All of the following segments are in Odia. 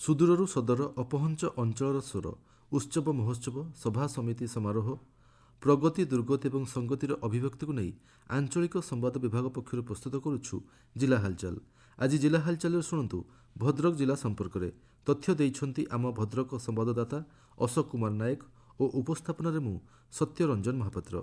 ସୁଦୂରରୁ ସଦର ଅପହଞ୍ଚ ଅଞ୍ଚଳର ସ୍ୱର ଉତ୍ସବ ମହୋତ୍ସବ ସଭା ସମିତି ସମାରୋହ ପ୍ରଗତି ଦୁର୍ଗତି ଏବଂ ସଂଗତିର ଅଭିବ୍ୟକ୍ତିକୁ ନେଇ ଆଞ୍ଚଳିକ ସମ୍ବାଦ ବିଭାଗ ପକ୍ଷରୁ ପ୍ରସ୍ତୁତ କରୁଛୁ ଜିଲ୍ଲା ହାଲଚାଲ। ଆଜି ଜିଲ୍ଲା ହାଲଚାଲରେ ଶୁଣନ୍ତୁ ଭଦ୍ରକ ଜିଲ୍ଲା ସମ୍ପର୍କରେ ତଥ୍ୟ ଦେଇଛନ୍ତି ଆମ ଭଦ୍ରକ ସମ୍ବାଦଦାତା ଅଶୋକ କୁମାର ନାୟକ ଓ ଉପସ୍ଥାପନାରେ ମୁଁ ସତ୍ୟରଞ୍ଜନ ମହାପାତ୍ର।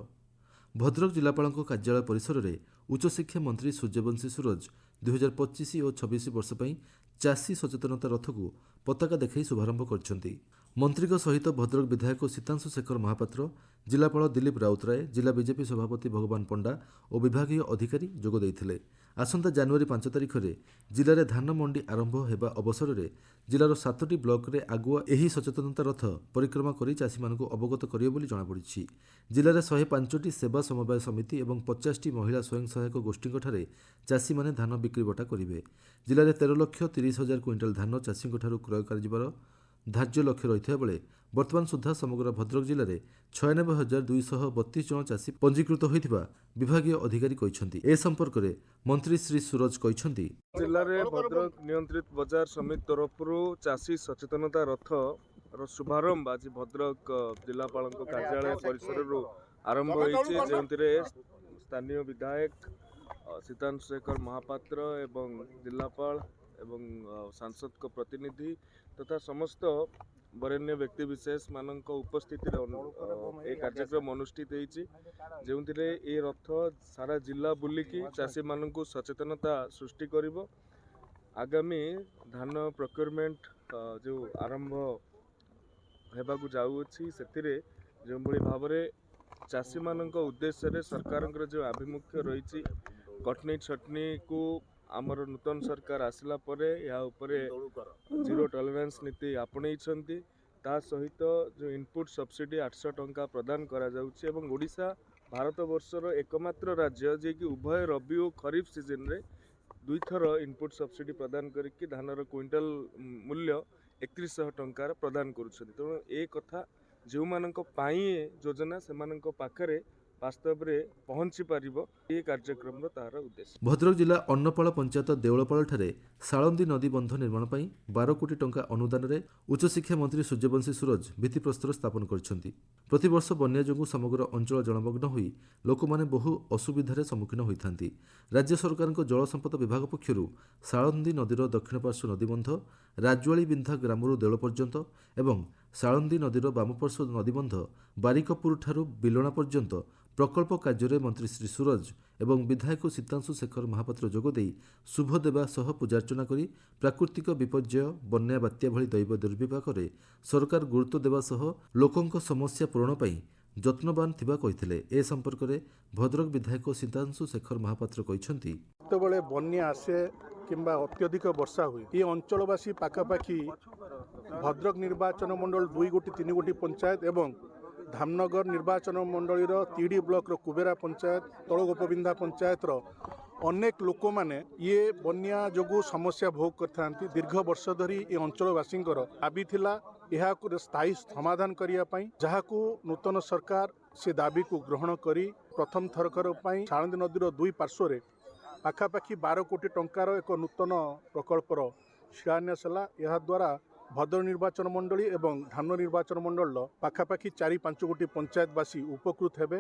ଭଦ୍ରକ ଜିଲ୍ଲାପାଳଙ୍କ କାର୍ଯ୍ୟାଳୟ ପରିସରରେ ଉଚ୍ଚଶିକ୍ଷା ମନ୍ତ୍ରୀ ସୂର୍ଯ୍ୟବଂଶୀ ସୁରଜ 2025 ଓ 26 ବର୍ଷ ପାଇଁ ଚାଷୀ ସଚେତନତା ରଥକୁ ପତାକା ଦେଖାଇ ଶୁଭାରମ୍ଭ କରିଛନ୍ତି। ମନ୍ତ୍ରୀଙ୍କ ସହିତ ଭଦ୍ରକ ବିଧାୟକ ସୀତାଂଶୁ ଶେଖର ମହାପାତ୍ର, ଜିଲ୍ଲାପାଳ ଦିଲ୍ଲୀପ ରାଉତରାୟ, ଜିଲ୍ଲା ବିଜେପି ସଭାପତି ଭଗବାନ ପଣ୍ଡା ଓ ବିଭାଗୀୟ ଅଧିକାରୀ ଯୋଗ ଦେଇଥିଲେ। ଆସନ୍ତା ଜାନୁଆରୀ 5 ତାରିଖରେ ଜିଲ୍ଲାରେ ଧାନ ମଣ୍ଡି ଆରମ୍ଭ ହେବା ଅବସରରେ ଜିଲ୍ଲାର 7ଟି ବ୍ଲକରେ ଆଗୁଆ ଏହି ସଚେତନତା ରଥ ପରିକ୍ରମା କରି ଚାଷୀମାନଙ୍କୁ ଅବଗତ କରିବ ବୋଲି ଜଣାପଡ଼ିଛି। ଜିଲ୍ଲାରେ 105ଟି ସେବା ସମବାୟ ସମିତି ଏବଂ 50ଟି ମହିଳା ସ୍ୱୟଂ ସହାୟକ ଗୋଷ୍ଠୀଙ୍କଠାରେ ଚାଷୀମାନେ ଧାନ ବିକ୍ରିବଟା କରିବେ। ଜିଲ୍ଲାରେ 13,30,000 କୁଇଣ୍ଟାଲ ଧାନ ଚାଷୀଙ୍କଠାରୁ କ୍ରୟ କରାଯିବାର ଧାର୍ଯ୍ୟ ଲକ୍ଷ୍ୟ ରହିଥିବା ବେଳେ ବର୍ତ୍ତମାନ ସୁଦ୍ଧା ସମଗ୍ର ଭଦ୍ରକ ଜିଲ୍ଲାରେ 96,232 ଜଣ ଚାଷୀ ପଞ୍ଜୀକୃତ ହୋଇଥିବା ବିଭାଗୀୟ ଅଧିକାରୀ କହିଛନ୍ତି। ଏ ସମ୍ପର୍କରେ ମନ୍ତ୍ରୀ ଶ୍ରୀ ସୁରଜ କହିଛନ୍ତି, ଜିଲ୍ଲାରେ ଭଦ୍ରକ ନିୟନ୍ତ୍ରିତ ବଜାର ସମିତି ତରଫରୁ ଚାଷୀ ସଚେତନତା ରଥର ଶୁଭାରମ୍ଭ ଆଜି ଭଦ୍ରକ ଜିଲ୍ଲାପାଳଙ୍କ କାର୍ଯ୍ୟାଳୟ ପରିସରରୁ ଆରମ୍ଭ ହୋଇଛି, ଯେଉଁଥିରେ ସ୍ଥାନୀୟ ବିଧାୟକ ସୀତାଂଶୁ ଶେଖର ମହାପାତ୍ର ଏବଂ ଜିଲ୍ଲାପାଳ ଏବଂ ସାଂସଦଙ୍କ ପ୍ରତିନିଧି ତଥା ସମସ୍ତ ବରେଣ୍ୟ ବ୍ୟକ୍ତିବିଶେଷ ମାନଙ୍କ ଉପସ୍ଥିତିରେ ଏ କାର୍ଯ୍ୟକ୍ରମ ଅନୁଷ୍ଠିତ ହୋଇଛି, ଯେଉଁଥିରେ ଏ ରଥ ସାରା ଜିଲ୍ଲା ବୁଲିକି ଚାଷୀମାନଙ୍କୁ ସଚେତନତା ସୃଷ୍ଟି କରିବ। ଆଗାମୀ ଧାନ ପ୍ରୋକ୍ୟୁରମେଣ୍ଟ ଯେଉଁ ଆରମ୍ଭ ହେବାକୁ ଯାଉଅଛି, ସେଥିରେ ଯେଉଁଭଳି ଭାବରେ ଚାଷୀମାନଙ୍କ ଉଦ୍ଦେଶ୍ୟରେ ସରକାରଙ୍କର ଯେଉଁ ଆଭିମୁଖ୍ୟ ରହିଛି, କଟନୀ ଛଟନୀକୁ ଆମର ନୂତନ ସରକାର ଆସିଲା ପରେ ଏହା ଉପରେ ଜିରୋ ଟଲରାନ୍ସ ନୀତି ଆପଣେଇଛନ୍ତି। ତା ସହିତ ଯେଉଁ ଇନପୁଟ ସବସିଡି 800 ଟଙ୍କା ପ୍ରଦାନ କରାଯାଉଛି ଏବଂ ଓଡ଼ିଶା ଭାରତବର୍ଷର ଏକମାତ୍ର ରାଜ୍ୟ ଯିଏକି ଉଭୟ ରବି ଓ ଖରିଫ ସିଜନରେ ଦୁଇଥର ଇନପୁଟ ସବସିଡି ପ୍ରଦାନ କରିକି ଧାନର କ୍ୱିଣ୍ଟାଲ ମୂଲ୍ୟ 3100 ଟଙ୍କାର ପ୍ରଦାନ କରୁଛନ୍ତି। ତେଣୁ ଏ କଥା ଯେଉଁମାନଙ୍କ ପାଇଁ ଯୋଜନା ସେମାନଙ୍କ ପାଖରେ ବାସ୍ତବରେ ପହଞ୍ଚି ପାରିବ, ଏ କାର୍ଯ୍ୟକ୍ରମର ତାହାର ଉଦ୍ଦେଶ୍ୟ। ଭଦ୍ରକ ଜିଲ୍ଲା ଅନ୍ନପାଳ ପଞ୍ଚାୟତ ଦେଉଳପାଳଠାରେ ଶାଳନ୍ଦୀ ନଦୀ ବନ୍ଧ ନିର୍ମାଣ ପାଇଁ 12 କୋଟି ଟଙ୍କା ଅନୁଦାନରେ ଉଚ୍ଚଶିକ୍ଷା ମନ୍ତ୍ରୀ ସୂର୍ଯ୍ୟବଂଶୀ ସୁରଜ ଭିତ୍ତିପ୍ରସ୍ତର ସ୍ଥାପନ କରିଛନ୍ତି। ପ୍ରତିବର୍ଷ ବନ୍ୟା ଯୋଗୁଁ ସମଗ୍ର ଅଞ୍ଚଳ ଜଳମଗ୍ନ ହୋଇ ଲୋକମାନେ ବହୁ ଅସୁବିଧାରେ ସମ୍ମୁଖୀନ ହୋଇଥାନ୍ତି। ରାଜ୍ୟ ସରକାରଙ୍କ ଜଳ ସମ୍ପଦ ବିଭାଗ ପକ୍ଷରୁ ଶାଳନ୍ଦୀ ନଦୀର ଦକ୍ଷିଣ ପାର୍ଶ୍ୱ ନଦୀବନ୍ଧ, ରାଜୁଆଳି ବିନ୍ଧା ଗ୍ରାମରୁ ଦେଉଳ ପର୍ଯ୍ୟନ୍ତ ଏବଂ ଶାଳନ୍ଦୀ ନଦୀର ବାମପାର୍ଶ୍ୱ ନଦୀବନ୍ଧ ବାରିକପୁରଠାରୁ ବିଲଣା ପର୍ଯ୍ୟନ୍ତ ପ୍ରକଳ୍ପ କାର୍ଯ୍ୟରେ ମନ୍ତ୍ରୀ ଶ୍ରୀ ସୁରଜ ଏବଂ ବିଧାୟକ ସୀତାଂଶୁ ଶେଖର ମହାପାତ୍ର ଯୋଗଦେଇ ଶୁଭ ଦେବା ସହ ପୂଜାର୍ଚ୍ଚନା କରି ପ୍ରାକୃତିକ ବିପର୍ଯ୍ୟୟ, ବନ୍ୟା, ବାତ୍ୟା ଭଳି ଦୈବ ଦୁର୍ବିପାକରେ ସରକାର ଗୁରୁତ୍ୱ ଦେବା ସହ ଲୋକଙ୍କ ସମସ୍ୟା ପୂରଣ ପାଇଁ ଯତ୍ନବାନ ଥିବା କହିଥିଲେ। ଏ ସମ୍ପର୍କରେ ଭଦ୍ରକ ବିଧାୟକ ସୀତାଂଶୁ ଶେଖର ମହାପାତ୍ର କହିଛନ୍ତି, ଯେତେବେଳେ ବନ୍ୟା ଆସେ କିମ୍ବା ଅତ୍ୟଧିକ ବର୍ଷା ହୁଏ, ଏ ଅଞ୍ଚଳବାସୀ ପାଖାପାଖି ଭଦ୍ରକ ନିର୍ବାଚନ ମଣ୍ଡଳ 2 ଗୋଟି 3 ଗୋଟି ପଞ୍ଚାୟତ ଏବଂ ଧାମନଗର ନିର୍ବାଚନ ମଣ୍ଡଳୀର ତିଡ଼ି ବ୍ଲକର କୁବେରା ପଞ୍ଚାୟତ, ତଳଗୋପବିନ୍ଧା ପଞ୍ଚାୟତର ଅନେକ ଲୋକମାନେ ଇଏ ବନ୍ୟା ଯୋଗୁଁ ସମସ୍ୟା ଭୋଗ କରିଥାନ୍ତି। ଦୀର୍ଘ ବର୍ଷ ଧରି ଏ ଅଞ୍ଚଳବାସୀଙ୍କର ଦାବି ଥିଲା ଏହାକୁ ସ୍ଥାୟୀ ସମାଧାନ କରିବା ପାଇଁ, ଯାହାକୁ ନୂତନ ସରକାର ସେ ଦାବିକୁ ଗ୍ରହଣ କରି ପ୍ରଥମ ଥରକର ପାଇଁ ଶାଳନ୍ଦୀ ନଦୀର 2 ପାର୍ଶ୍ୱରେ ପାଖାପାଖି 12 କୋଟି ଟଙ୍କାର ଏକ ନୂତନ ପ୍ରକଳ୍ପର ଶିଳାନ୍ୟାସ ହେଲା। ଏହାଦ୍ୱାରା ଭଦ୍ରକ ନିର୍ବାଚନ ମଣ୍ଡଳୀ ଏବଂ ଧାମ ନିର୍ବାଚନ ମଣ୍ଡଳର ପାଖାପାଖି 4-5 କୋଟି ପଞ୍ଚାୟତବାସୀ ଉପକୃତ ହେବେ।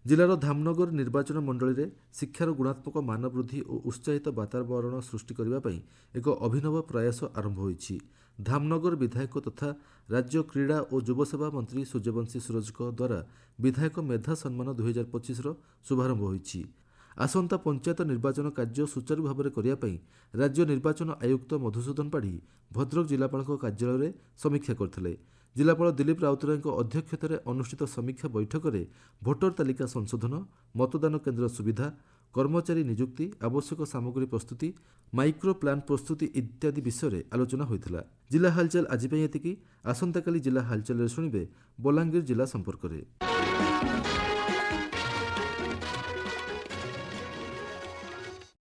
ଜିଲ୍ଲାର ଧାମନଗର ନିର୍ବାଚନ ମଣ୍ଡଳୀରେ ଶିକ୍ଷାର ଗୁଣାତ୍ମକ ମାନ ବୃଦ୍ଧି ଓ ଉତ୍ସାହିତ ବାତାବରଣ ସୃଷ୍ଟି କରିବା ପାଇଁ ଏକ ଅଭିନବ ପ୍ରୟାସ ଆରମ୍ଭ ହୋଇଛି। ଧାମନଗର ବିଧାୟକ ତଥା ରାଜ୍ୟ କ୍ରୀଡ଼ା ଓ ଯୁବସେବା ମନ୍ତ୍ରୀ ସୂର୍ଯ୍ୟବଂଶୀ ସୁରଜଙ୍କ ଦ୍ୱାରା ବିଧାୟକ ମେଧା ସମ୍ମାନ 2025ର ଶୁଭାରମ୍ଭ ହୋଇଛି। ଆସନ୍ତା ପଞ୍ଚାୟତ ନିର୍ବାଚନ କାର୍ଯ୍ୟ ସୁଚାରୁ ଭାବରେ କରିବା ପାଇଁ ରାଜ୍ୟ ନିର୍ବାଚନ ଆୟୁକ୍ତ ମଧୁସୂଦନ ପାଢ଼ୀ ଭଦ୍ରକ ଜିଲ୍ଲାପାଳଙ୍କ କାର୍ଯ୍ୟାଳୟରେ ସମୀକ୍ଷା କରିଥିଲେ। ଜିଲ୍ଲାପାଳ ଦିଲ୍ଲୀପ ରାଉତରାୟଙ୍କ ଅଧ୍ୟକ୍ଷତାରେ ଅନୁଷ୍ଠିତ ସମୀକ୍ଷା ବୈଠକରେ ଭୋଟର ତାଲିକା ସଂଶୋଧନ, ମତଦାନ କେନ୍ଦ୍ର ସୁବିଧା, କର୍ମଚାରୀ ନିଯୁକ୍ତି, ଆବଶ୍ୟକ ସାମଗ୍ରୀ ପ୍ରସ୍ତୁତି, ମାଇକ୍ରୋ ପ୍ଲାନ୍ ପ୍ରସ୍ତୁତି ଇତ୍ୟାଦି ବିଷୟରେ ଆଲୋଚନା ହୋଇଥିଲା। ଜିଲ୍ଲା ହାଲଚାଲ ଆଜି ପାଇଁ ଏତିକି। ଆସନ୍ତାକାଲି ଜିଲ୍ଲା ହାଲଚାଲରେ ଶୁଣିବେ ବଲାଙ୍ଗୀର ଜିଲ୍ଲା ସମ୍ପର୍କରେ।